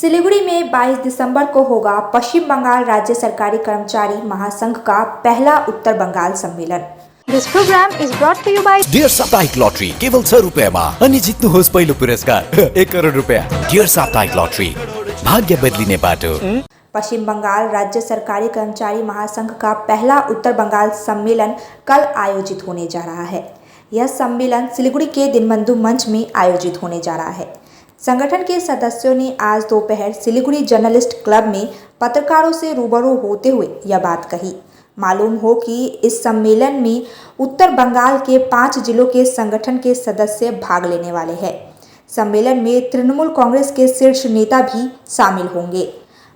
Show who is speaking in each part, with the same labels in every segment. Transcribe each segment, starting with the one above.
Speaker 1: सिलीगुड़ी में 22 दिसंबर को होगा पश्चिम बंगाल राज्य सरकारी कर्मचारी महासंघ का पहला उत्तर बंगाल सम्मेलन।
Speaker 2: This program is brought to you by
Speaker 3: dear साप्ताहिक लॉटरी केवल 6 रुपियाँमा अनि जित्नुहोस् पहिलो पुरस्कार 1 करोड रुपियाँ। डियर साप्ताहिक लॉटरी भाग्य बदलिने बाटो।
Speaker 1: पश्चिम बंगाल राज्य सरकारी कर्मचारी महासंघ का पहला उत्तर बंगाल सम्मेलन कल आयोजित होने जा रहा है। यह सम्मेलन सिलीगुड़ी के दिनबंधु मंच में आयोजित होने जा रहा है। संगठन के सदस्यों ने आज दोपहर सिलीगुड़ी जर्नलिस्ट क्लब में पत्रकारों से रूबरू होते हुए यह बात कही। मालूम हो कि इस सम्मेलन में उत्तर बंगाल के 5 जिलों के संगठन के सदस्य भाग लेने वाले हैं। सम्मेलन में तृणमूल कांग्रेस के शीर्ष नेता भी शामिल होंगे।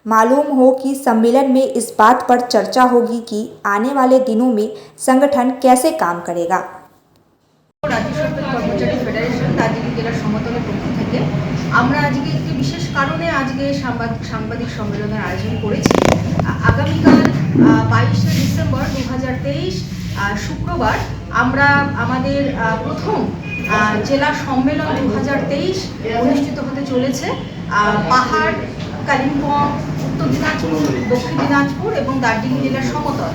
Speaker 1: मालूम हो कि सम्मेलन में इस बात पर चर्चा होगी कि आने वाले दिनों में संगठन कैसे काम करेगा।
Speaker 4: राज्य सरकार कर्मचारी फेडारेशन दार्जिलिंग জেলার সমতলের পক্ষ থেকে আমরা আজকে একটি বিশেষ কারণে আজকে সাংবাদিক সম্মেলনের আয়োজন করেছি। আগামীকাল 22 ডিসেম্বর 2023 শুক্রবার আমরা আমাদের প্রথম জেলা সম্মেলন 2023 অনুষ্ঠিত হতে চলেছে। পাহাড়, কালিম্পং, উত্তর দিনাজপুর, দক্ষিণ দিনাজপুর এবং দার্জিলিং জেলার সমতল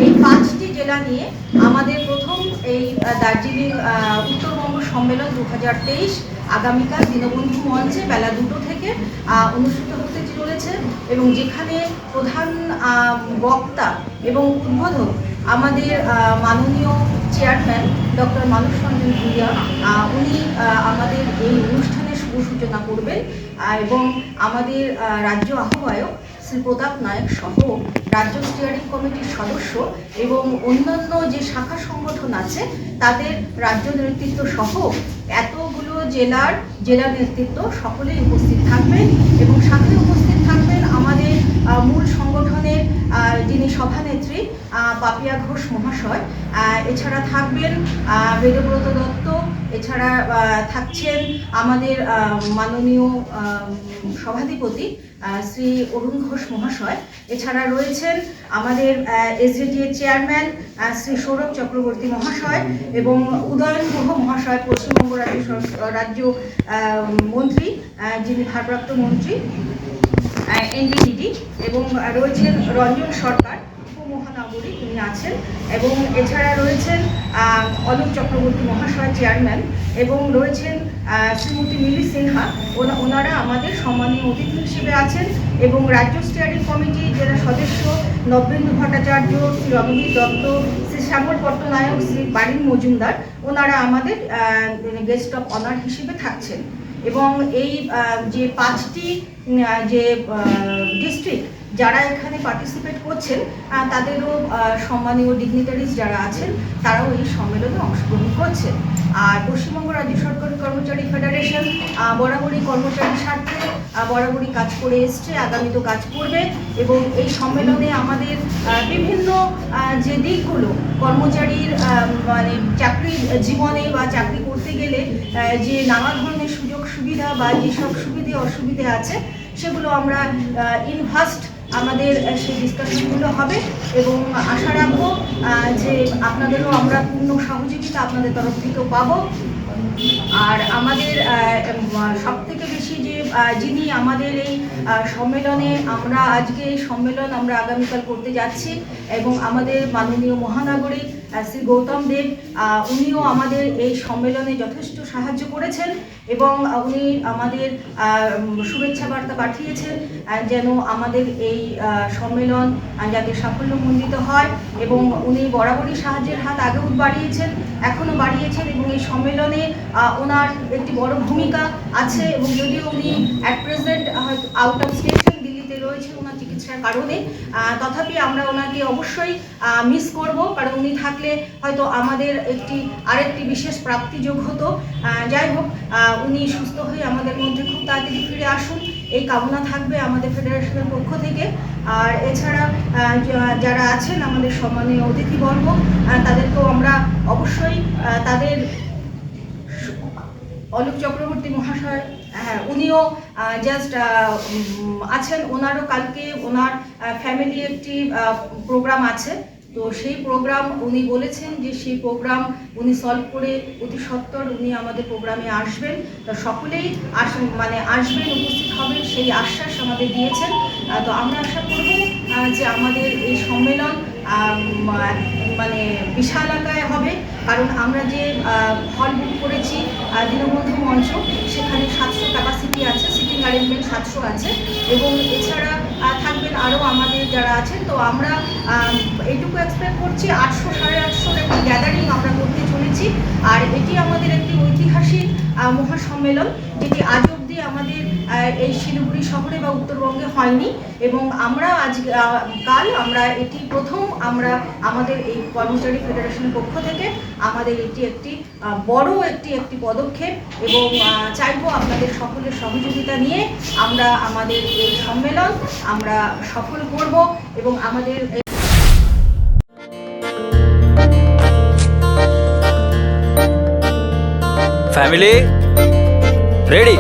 Speaker 4: এই 5টি জেলা নিয়ে আমাদের প্রথম এই দার্জিলিং উত্তরবঙ্গ সম্মেলন 2023 আগামীকাল দীনবন্ধু মঞ্চে বেলা 2টো থেকে অনুষ্ঠিত হতে চলেছে এবং যেখানে প্রধান বক্তা এবং উদ্বোধক আমাদের মাননীয় চেয়ারম্যান ডক্টর মানস রঞ্জন ভূঁইয়া, উনি আমাদের এই অনুষ্ঠানের শুভ সূচনা করবেন এবং আমাদের রাজ্য আহ্বায়ক শ্রী প্রতাপ নায়ক সহ রাজ্য স্টিয়ারিং কমিটির সদস্য এবং অন্যান্য যে শাখা সংগঠন আছে তাদের রাজ্য নেতৃত্ব সহ এতগুলো জেলা নেতৃত্ব সকলেই উপস্থিত থাকবেন এবং সাথে উপস্থিত থাকবেন আমাদের মূল সংগঠনের যিনি সভানেত্রী পাপিয়া ঘোষ মহাশয়। এছাড়া থাকবেন বেদব্রত দত্ত, এছাড়া থাকছেন আমাদের মাননীয় সভাধিপতি শ্রী অরুণ ঘোষ মহাশয়। এছাড়া রয়েছেন আমাদের এসজেডিএ চেয়ারম্যান শ্রী সৌরভ চক্রবর্তী মহাশয় এবং উদয়ন গুহ মহাশয়, পশ্চিমবঙ্গ রাজ্য মন্ত্রী যিনি ভারপ্রাপ্ত মন্ত্রী এনডিডিডি, এবং রয়েছেন রঞ্জন সরকার উপমহানগরী, উনি আছেন, এবং এছাড়া রয়েছেন অলোক চক্রবর্তী মহাশয় চেয়ারম্যান, এবং রয়েছেন শ্রীমতী মিলি সিনহা, ওনারা আমাদের সম্মানীয় অতিথি হিসেবে আছেন, এবং রাজ্য স্টিয়ারিং কমিটির যারা সদস্য নবেন্দু ভট্টাচার্য, শ্রী রণবীর দত্ত, শ্রী শ্যামল পট্টনায়ক, শ্রী বারিন মজুমদার, ওনারা আমাদের গেস্ট অফ অনার হিসেবে থাকছেন। এবং এই যে 5টি যে ডিস্ট্রিক্ট যারা এখানে পার্টিসিপেট করছেন তাদেরও সম্মানীয় ডিগনিটারিজ যারা আছেন তারাও এই সম্মেলনে অংশগ্রহণ করছেন। আর পশ্চিমবঙ্গ রাজ্য সরকারি কর্মচারী ফেডারেশন বরাবরই কর্মচারীর স্বার্থে বরাবরই কাজ করে এসছে, আগামীতেও কাজ করবে এবং এই সম্মেলনে আমাদের বিভিন্ন যে দিকগুলো কর্মচারীর মানে চাকরি জীবনে বা চাকরি করতে গেলে যে নানা ধরনের সুযোগ সুবিধা বা যেসব সুবিধে অসুবিধে আছে সেগুলো আমরা ইনভাস্ট আমাদের সেই ডিসকাশনগুলো হবে এবং আশা রাখবো যে আপনাদেরও আমরা পূর্ণ সহযোগিতা আপনাদের তরফ থেকেও পাবো। আর আমাদের সবথেকে বেশি যে যিনি আমাদের এই সম্মেলনে আমরা আজকে এই সম্মেলন আমরা আগামীকাল করতে যাচ্ছি এবং আমাদের মাননীয় মহানাগরিক শ্রী গৌতম দেব, উনিও আমাদের এই সম্মেলনে যথেষ্ট সাহায্য করেছেন এবং উনি আমাদের শুভেচ্ছা বার্তা পাঠিয়েছেন যেন আমাদের এই সম্মেলন যাতে সাফল্যমণ্ডিত হয় এবং উনি বরাবরই সাহায্যের হাত আগেও বাড়িয়েছেন, এখনও বাড়িয়েছেন এবং এই সম্মেলনে ওনার একটি বড় ভূমিকা আছে এবং যদিও উনি at present out of station দিল্লিতে রয়েছেন ওনার চিকিৎসার কারণে, তথাপি আমরা ওনাকে অবশ্যই মিস করব, কারণ উনি থাকলে হয়তো আমাদের আরেকটি বিশেষ প্রাপ্তিযোগ হতো। যাই হোক, উনি সুস্থ হয়ে আমাদের মধ্যে খুব তাড়াতাড়ি ফিরে আসুন এই কামনা থাকবে আমাদের ফেডারেশনের পক্ষ থেকে। আর এছাড়া যারা আছেন আমাদের সম্মানীয় অতিথিবর্গ তাদেরকেও আমরা অবশ্যই তাদের অলোক চক্রবর্তী মহাশয়, হ্যাঁ উনিও জাস্ট আছেন, ওনারও কালকে ওনার ফ্যামিলি একটি প্রোগ্রাম আছে তো সেই প্রোগ্রাম উনি বলেছেন যে সেই প্রোগ্রাম উনি সলভ করে অতি সত্বর উনি আমাদের প্রোগ্রামে আসবেন। তো সকলেই আসবেন, উপস্থিত হবেন সেই আশ্বাস আমাদের দিয়েছেন। তো আমরা আশা করব যে আমাদের এই সম্মেলন বিশাল আকারে হবে, কারণ আমরা যে হল বুক করেছি দীনবন্ধু মঞ্চ, সেখানে 700 ক্যাপাসিটি আছে, সিটিং অ্যারেঞ্জমেন্ট 700 আছে, এবং এছাড়া থাকবেন আরও আমাদের যারা আছেন। তো আমরা এইটুকু এক্সপেক্ট করছি 800 850 একটি গ্যাদারিং আমরা করতে চলেছি। আর এটি আমাদের একটি ঐতিহাসিক মহাসম্মেলন, যেটি আজ অবধি আমাদের এই শিলিগুড়ি শহরে বা উত্তরবঙ্গে হয়নি, এবং আমরা কাল আমরা এটি প্রথম আমরা আমাদের এই কর্মচারী ফেডারেশনের পক্ষ থেকে আমাদের এটি একটি বড় একটি পদক্ষেপ, এবং চাইবো আপনাদের সকলের সহযোগিতা নিয়ে আমরা আমাদের এই সম্মেলন আমরা সফল করব, এবং আমাদের
Speaker 5: फैमिली रेडी।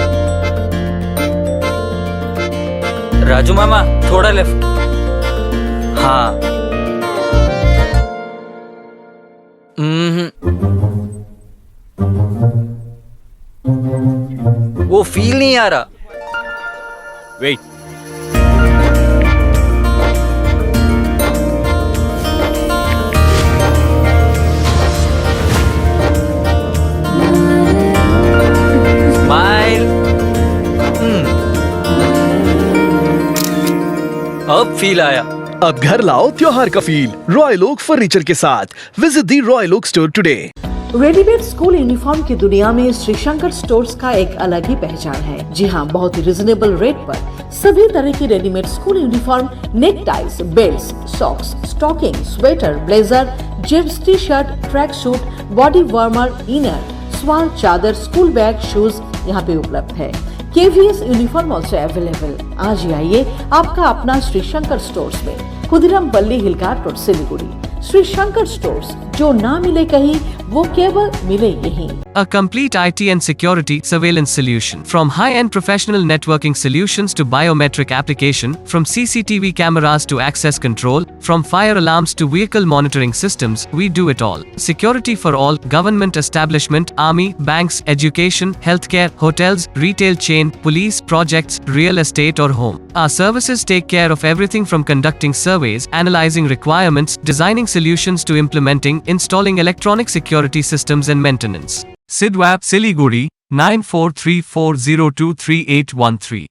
Speaker 5: राजू मामा थोड़ा लेफ्ट। हाँ वो फील नहीं आ रहा। Wait, smile. अब फील आया।
Speaker 6: अब घर लाओ त्योहार का फील रॉयल ओक फर्नीचर के साथ। Visit the Royal Oak store today.
Speaker 7: Readymade school uniform की दुनिया में श्री शंकर स्टोर्स का एक अलग ही पहचान है। जी हाँ, बहुत ही रिजनेबल रेट पर सभी तरह की readymade school uniform, neck ties, belt, socks, stocking, sweater, blazer, jeans, T shirt, track suit, body warmer, inner, shawl, चादर, स्कूल बैग, शूज यहाँ पे उपलब्ध है। KVS uniform also available. आज ही आइए आपका अपना श्री शंकर स्टोर्स में, खुदिराम पल्ली हिलघाट रोड, सिलीगुड़ी। श्री शंकर स्टोर्स, जो ना मिले कहीं वो केवल मिले यहीं।
Speaker 8: A complete IT and security surveillance solution. From high-end professional networking solutions to biometric application, from CCTV cameras to access control, from fire alarms to vehicle monitoring systems, we do it all. Security for all, government establishment, army, banks, education, healthcare, hotels, retail chain, police, projects, real estate or home. Our services take care of everything from conducting surveys, analyzing requirements, designing solutions to implementing, installing electronic security systems and maintenance. Sidwap Siliguri 9434023813